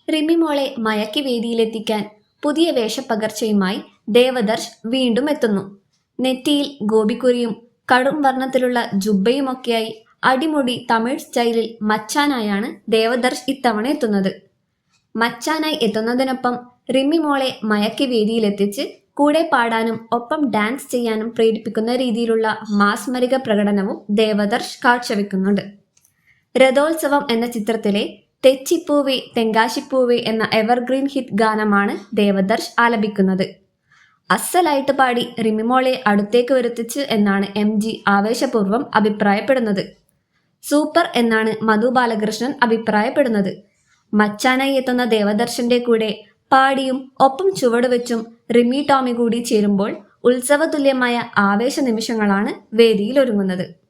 റിമി മോളെ മയക്കി വേദിയിലെത്തിക്കാൻ പുതിയ വേഷപ്പകർച്ചയുമായി ദേവദർശ് വീണ്ടും എത്തുന്നു. നെറ്റിയിൽ ഗോപിക്കുരിയും കടും വർണ്ണത്തിലുള്ള ജുബ്ബയുമൊക്കെയായി അടിമുടി തമിഴ് സ്റ്റൈലിൽ മച്ചാനായാണ് ദേവദർശ് ഇത്തവണ എത്തുന്നത്. മച്ചാനായി എത്തുന്നതിനൊപ്പം റിമി മോളെ മയക്കി വേദിയിലെത്തിച്ച് കൂടെ പാടാനും ഒപ്പം ഡാൻസ് ചെയ്യാനും പ്രേരിപ്പിക്കുന്ന രീതിയിലുള്ള മാസ്മരിക പ്രകടനവും ദേവദർശ് കാഴ്ചവെക്കുന്നുണ്ട്. രഥോത്സവം എന്ന ചിത്രത്തിലെ തെച്ചിപ്പൂവേ തെങ്കാശിപ്പൂവേ എന്ന എവർഗ്രീൻ ഹിറ്റ് ഗാനമാണ് ദേവദർശ് ആലപിക്കുന്നത്. അസ്സലായിട്ട് പാടി റിമിമോളെ അടുത്തേക്ക് വരുത്തിച്ച് എന്നാണ് MG ആവേശപൂർവ്വം അഭിപ്രായപ്പെടുന്നത്. സൂപ്പർ എന്നാണ് മധു ബാലകൃഷ്ണൻ അഭിപ്രായപ്പെടുന്നത്. മച്ചാനായി എത്തുന്ന ദേവദർശന്റെ കൂടെ പാടിയും ഒപ്പം ചുവടുവെച്ചും റിമി ടോമി കൂടി ചേരുമ്പോൾ ഉത്സവതുല്യമായ ആവേശ നിമിഷങ്ങളാണ് വേദിയിലൊരുങ്ങുന്നത്.